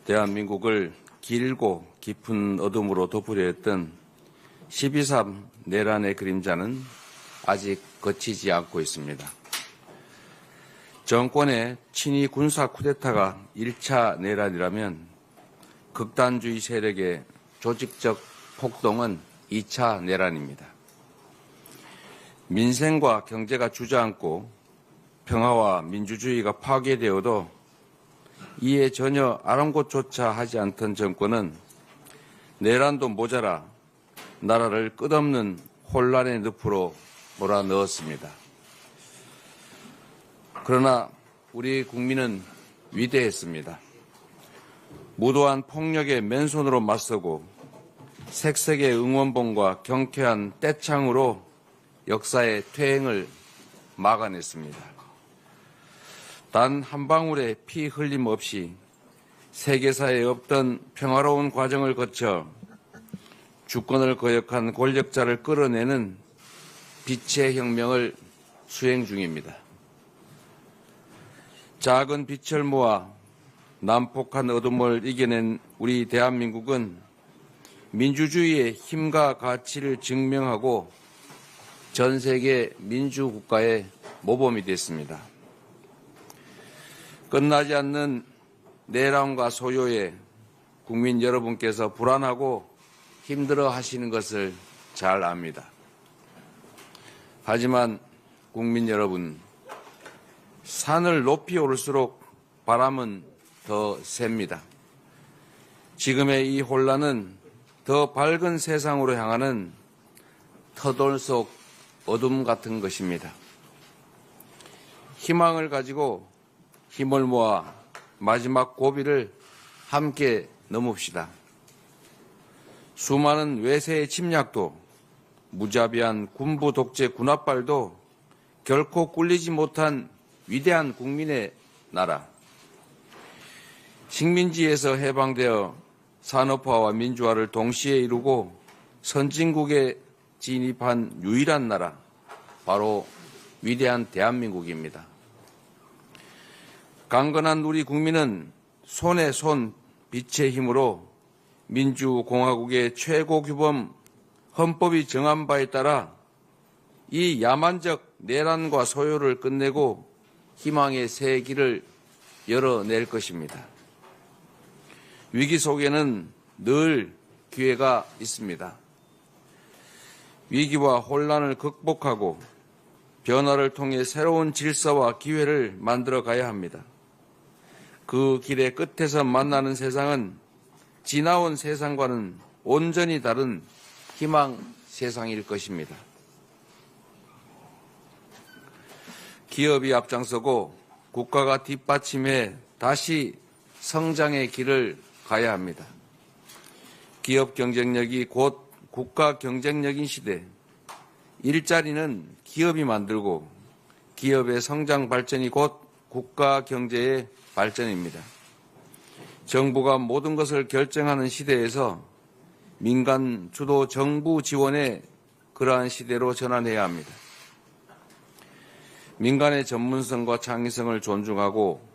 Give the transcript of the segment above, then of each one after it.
대한민국을 길고 깊은 어둠으로 덮으려 했던 12.3 내란의 그림자는 아직 거치지 않고 있습니다. 정권의 친위 군사 쿠데타가 1차 내란이라면 극단주의 세력의 조직적 폭동은 2차 내란입니다. 민생과 경제가 주저앉고 평화와 민주주의가 파괴되어도 이에 전혀 아랑곳조차 하지 않던 정권은 내란도 모자라 나라를 끝없는 혼란의 늪으로 몰아넣었습니다. 그러나 우리 국민은 위대했습니다. 무도한 폭력에 맨손으로 맞서고 색색의 응원봉과 경쾌한 떼창으로 역사의 퇴행을 막아냈습니다. 단 한 방울의 피 흘림 없이 세계사에 없던 평화로운 과정을 거쳐 주권을 거역한 권력자를 끌어내는 빛의 혁명을 수행 중입니다. 작은 빛을 모아 난폭한 어둠을 이겨낸 우리 대한민국은 민주주의의 힘과 가치를 증명하고 전 세계 민주국가의 모범이 됐습니다. 끝나지 않는 내란과 소요에 국민 여러분께서 불안하고 힘들어 하시는 것을 잘 압니다. 하지만 국민 여러분, 산을 높이 오를수록 바람은 더 셉니다. 지금의 이 혼란은 더 밝은 세상으로 향하는 터돌 속 어둠 같은 것입니다. 희망을 가지고 힘을 모아 마지막 고비를 함께 넘읍시다. 수많은 외세의 침략도 무자비한 군부 독재 군합발도 결코 꿀리지 못한 위대한 국민의 나라. 식민지에서 해방되어 산업화와 민주화를 동시에 이루고 선진국에 진입한 유일한 나라, 바로 위대한 대한민국입니다. 강건한 우리 국민은 손에 손 빛의 힘으로 민주공화국의 최고 규범 헌법이 정한 바에 따라 이 야만적 내란과 소요를 끝내고 희망의 새 길을 열어낼 것입니다. 위기 속에는 늘 기회가 있습니다. 위기와 혼란을 극복하고 변화를 통해 새로운 질서와 기회를 만들어 가야 합니다. 그 길의 끝에서 만나는 세상은 지나온 세상과는 온전히 다른 희망 세상일 것입니다. 기업이 앞장서고 국가가 뒷받침해 다시 성장의 길을 가야 합니다. 기업 경쟁력이 곧 국가 경쟁력인 시대, 일자리는 기업이 만들고 기업의 성장 발전이 곧 국가 경제의 발전입니다. 정부가 모든 것을 결정하는 시대에서 민간 주도 정부 지원의 그러한 시대로 전환해야 합니다. 민간의 전문성과 창의성을 존중하고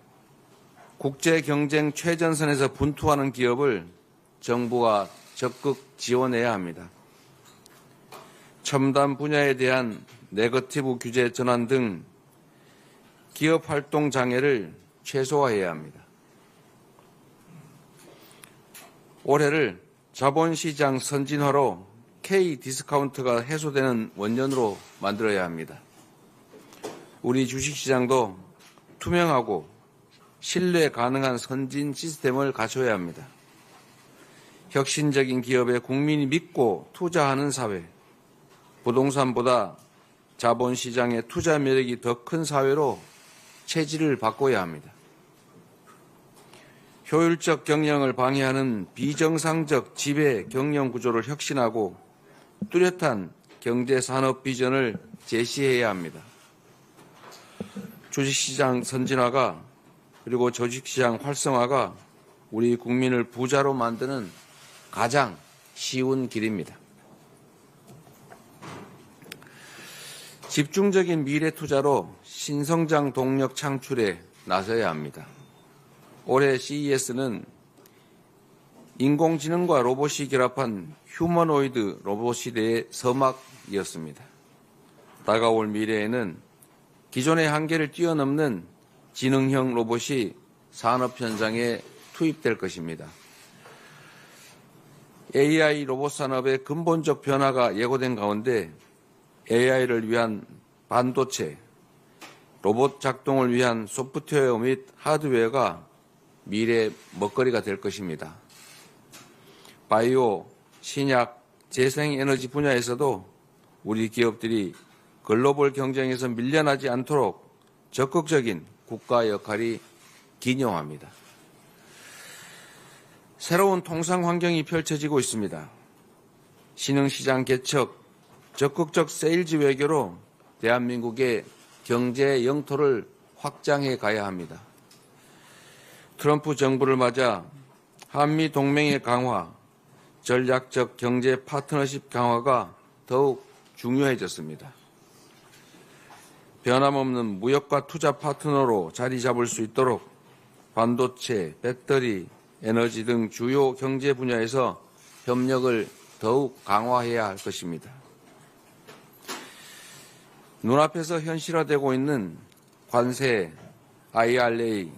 국제 경쟁 최전선에서 분투하는 기업을 정부가 적극 지원해야 합니다. 첨단 분야에 대한 네거티브 규제 전환 등 기업 활동 장애를 최소화해야 합니다. 올해를 자본시장 선진화로 K-디스카운트가 해소되는 원년으로 만들어야 합니다. 우리 주식시장도 투명하고 신뢰 가능한 선진 시스템을 갖춰야 합니다. 혁신적인 기업에 국민이 믿고 투자하는 사회, 부동산보다 자본시장의 투자 매력이 더 큰 사회로 체질을 바꿔야 합니다. 효율적 경영을 방해하는 비정상적 지배 경영 구조를 혁신하고 뚜렷한 경제산업 비전을 제시해야 합니다. 주식시장 선진화가 그리고 조직시장 활성화가 우리 국민을 부자로 만드는 가장 쉬운 길입니다. 집중적인 미래 투자로 신성장 동력 창출에 나서야 합니다. 올해 CES는 인공지능과 로봇이 결합한 휴머노이드 로봇 시대의 서막이었습니다. 다가올 미래에는 기존의 한계를 뛰어넘는 지능형 로봇이 산업 현장에 투입될 것입니다. AI 로봇 산업의 근본적 변화가 예고된 가운데 AI를 위한 반도체, 로봇 작동을 위한 소프트웨어 및 하드웨어가 미래의 먹거리가 될 것입니다. 바이오, 신약, 재생에너지 분야에서도 우리 기업들이 글로벌 경쟁에서 밀려나지 않도록 적극적인 국가 역할이 기념합니다. 새로운 통상 환경이 펼쳐지고 있습니다. 신흥시장 개척, 적극적 세일즈 외교로 대한민국의 경제 영토를 확장해 가야 합니다. 트럼프 정부를 맞아 한미 동맹의 강화, 전략적 경제 파트너십 강화가 더욱 중요해졌습니다. 변함없는 무역과 투자 파트너로 자리 잡을 수 있도록 반도체, 배터리, 에너지 등 주요 경제 분야에서 협력을 더욱 강화해야 할 것입니다. 눈앞에서 현실화되고 있는 관세, IRA,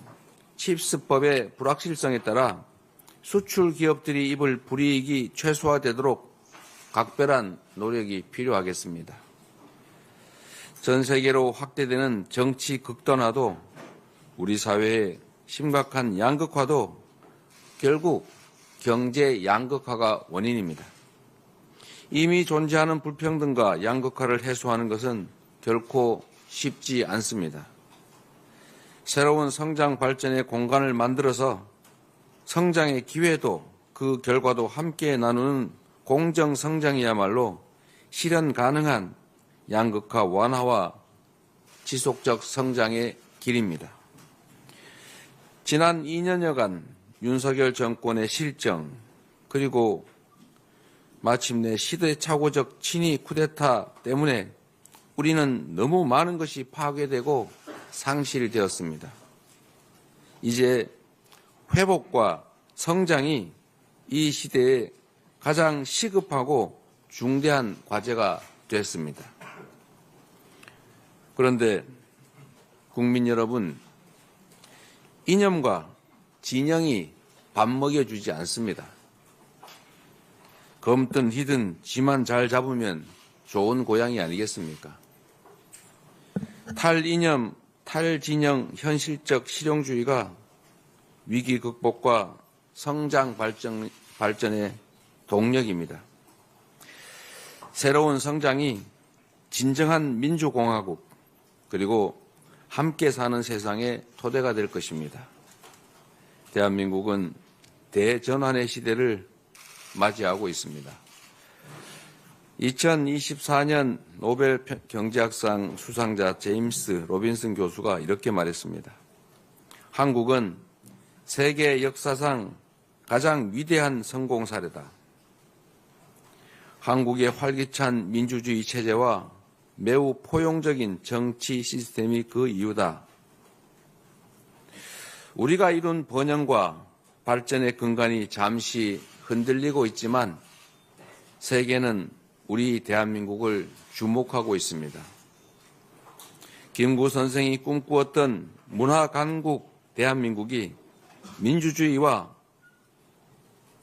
칩스법의 불확실성에 따라 수출 기업들이 입을 불이익이 최소화되도록 각별한 노력이 필요하겠습니다. 전 세계로 확대되는 정치 극단화도 우리 사회의 심각한 양극화도 결국 경제 양극화가 원인입니다. 이미 존재하는 불평등과 양극화를 해소하는 것은 결코 쉽지 않습니다. 새로운 성장 발전의 공간을 만들어서 성장의 기회도 그 결과도 함께 나누는 공정 성장이야말로 실현 가능한 양극화 완화와 지속적 성장의 길입니다. 지난 2년여간 윤석열 정권의 실정 그리고 마침내 시대착오적 친위 쿠데타 때문에 우리는 너무 많은 것이 파괴되고 상실되었습니다. 이제 회복과 성장이 이 시대에 가장 시급하고 중대한 과제가 됐습니다. 그런데 국민 여러분, 이념과 진영이 밥 먹여주지 않습니다. 검든 희든 지만 잘 잡으면 좋은 고양이 아니겠습니까? 탈이념, 탈진영 현실적 실용주의가 위기 극복과 성장 발전의 동력입니다. 새로운 성장이 진정한 민주공화국 그리고 함께 사는 세상의 토대가 될 것입니다. 대한민국은 대전환의 시대를 맞이하고 있습니다. 2024년 노벨 경제학상 수상자 제임스 로빈슨 교수가 이렇게 말했습니다. 한국은 세계 역사상 가장 위대한 성공 사례다. 한국의 활기찬 민주주의 체제와 매우 포용적인 정치 시스템이 그 이유다. 우리가 이룬 번영과 발전의 근간이 잠시 흔들리고 있지만 세계는 우리 대한민국을 주목하고 있습니다. 김구 선생이 꿈꾸었던 문화강국 대한민국이 민주주의와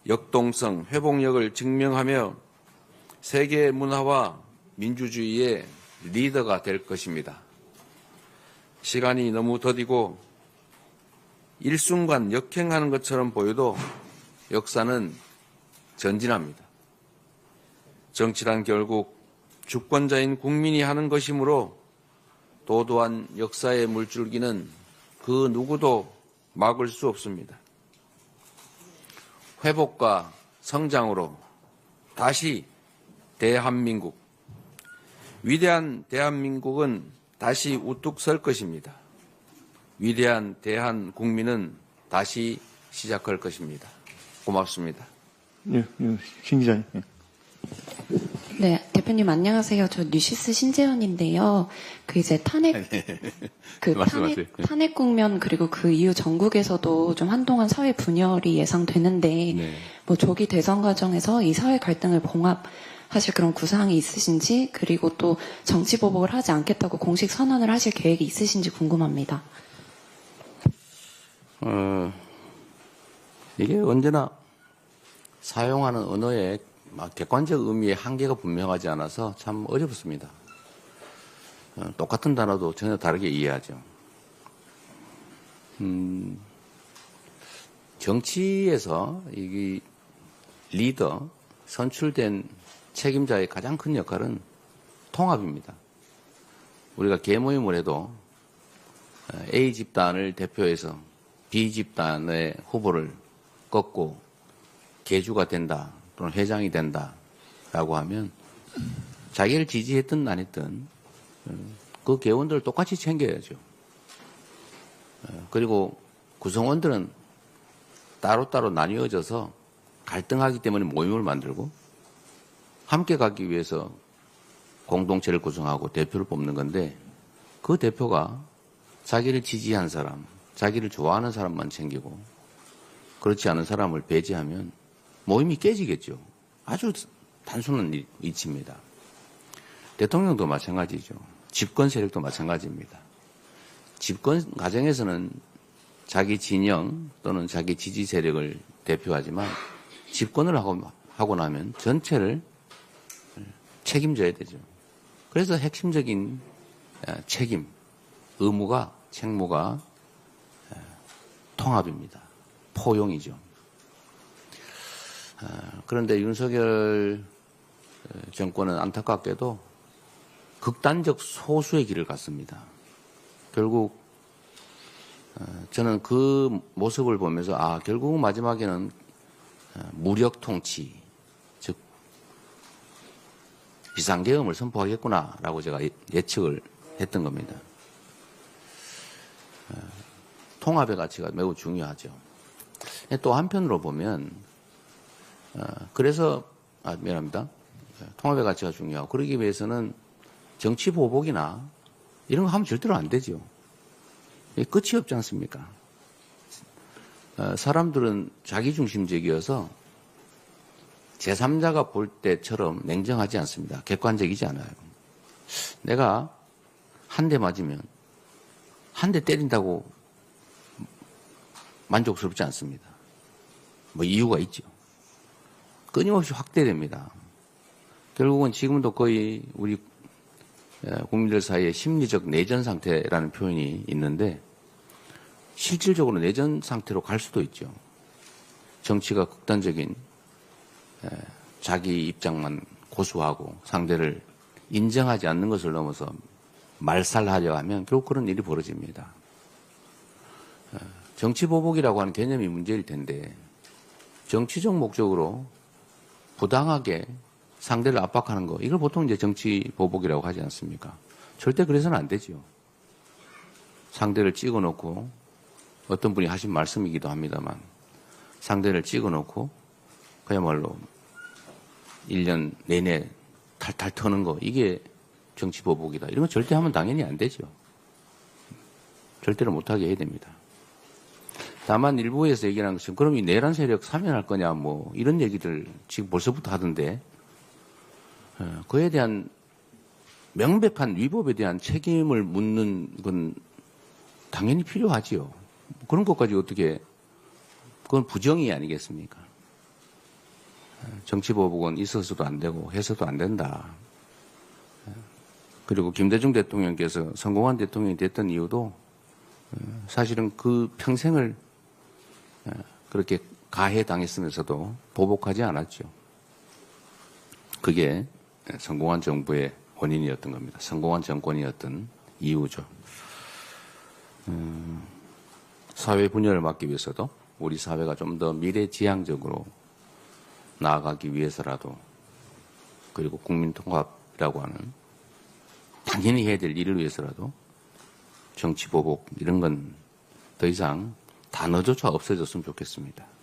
역동성, 회복력을 증명하며 세계 문화와 민주주의의 리더가 될 것입니다. 시간이 너무 더디고 일순간 역행하는 것처럼 보여도 역사는 전진합니다. 정치란 결국 주권자인 국민이 하는 것이므로 도도한 역사의 물줄기는 그 누구도 막을 수 없습니다. 회복과 성장으로 다시 대한민국, 위대한 대한민국은 다시 우뚝 설 것입니다. 위대한 대한국민은 다시 시작할 것입니다. 고맙습니다. 네, 신 기자님. 네, 대표님 안녕하세요. 저 뉴시스 신재현인데요. 그 이제 탄핵 국면 그리고 그 이후 전국에서도 좀 한동안 사회 분열이 예상되는데 네. 뭐 조기 대선 과정에서 이 사회 갈등을 봉합하실 그런 구상이 있으신지, 그리고 또 정치 보복을 하지 않겠다고 공식 선언을 하실 계획이 있으신지 궁금합니다. 이게 언제나 사용하는 언어의 객관적 의미의 한계가 분명하지 않아서 참 어렵습니다. 똑같은 단어도 전혀 다르게 이해하죠. 정치에서 이 리더, 선출된 책임자의 가장 큰 역할은 통합입니다. 우리가 계모임을 해도 A 집단을 대표해서 B 집단의 후보를 꺾고 개주가 된다 또는 회장이 된다라고 하면 자기를 지지했든 안 했든 그 개원들을 똑같이 챙겨야죠. 그리고 구성원들은 따로따로 나뉘어져서 갈등하기 때문에 모임을 만들고 함께 가기 위해서 공동체를 구성하고 대표를 뽑는 건데, 그 대표가 자기를 지지한 사람, 자기를 좋아하는 사람만 챙기고 그렇지 않은 사람을 배제하면 모임이 깨지겠죠. 아주 단순한 이치입니다. 대통령도 마찬가지죠. 집권 세력도 마찬가지입니다. 집권 과정에서는 자기 진영 또는 자기 지지 세력을 대표하지만 집권을 하고 나면 전체를 책임져야 되죠. 그래서 핵심적인 책임, 의무가, 책무가 통합입니다. 포용이죠. 그런데 윤석열 정권은 안타깝게도 극단적 소수의 길을 갔습니다. 결국 저는 그 모습을 보면서 결국 마지막에는 무력 통치, 즉 비상계엄을 선포하겠구나라고 제가 예측을 했던 겁니다. 통합의 가치가 매우 중요하죠. 또 한편으로 보면 그래서 미안합니다. 통합의 가치가 중요하고, 그러기 위해서는 정치 보복이나 이런 거 하면 절대로 안 되죠. 끝이 없지 않습니까? 사람들은 자기중심적이어서 제3자가 볼 때처럼 냉정하지 않습니다. 객관적이지 않아요. 내가 한 대 맞으면 한 대 때린다고 만족스럽지 않습니다. 뭐 이유가 있죠. 끊임없이 확대됩니다. 결국은 지금도 거의 우리 국민들 사이에 심리적 내전 상태라는 표현이 있는데, 실질적으로 내전 상태로 갈 수도 있죠. 정치가 극단적인 자기 입장만 고수하고 상대를 인정하지 않는 것을 넘어서 말살하려 하면 결국 그런 일이 벌어집니다. 정치 보복이라고 하는 개념이 문제일 텐데, 정치적 목적으로 부당하게 상대를 압박하는 거, 이걸 보통 이제 정치 보복이라고 하지 않습니까? 절대 그래서는 안 되죠. 상대를 찍어놓고, 어떤 분이 하신 말씀이기도 합니다만, 상대를 찍어놓고 그야말로 1년 내내 탈탈 터는 거, 이게 정치 보복이다. 이런 건 절대 하면 당연히 안 되죠. 절대로 못하게 해야 됩니다. 다만 일부에서 얘기하는 것은 그럼 이 내란 세력 사면할 거냐 뭐 이런 얘기들 지금 벌써부터 하던데, 그에 대한 명백한 위법에 대한 책임을 묻는 건 당연히 필요하지요. 그런 것까지 어떻게, 그건 부정의 아니겠습니까? 정치보복은 있어서도 안 되고 해서도 안 된다. 그리고 김대중 대통령께서 성공한 대통령이 됐던 이유도 사실은 그 평생을 그렇게 가해당했으면서도 보복하지 않았죠. 그게 성공한 정부의 원인이었던 겁니다. 성공한 정권이었던 이유죠. 사회 분열을 막기 위해서도, 우리 사회가 좀 더 미래지향적으로 나아가기 위해서라도, 그리고 국민통합이라고 하는 당연히 해야 될 일을 위해서라도 정치 보복 이런 건 더 이상 단어조차 없어졌으면 좋겠습니다.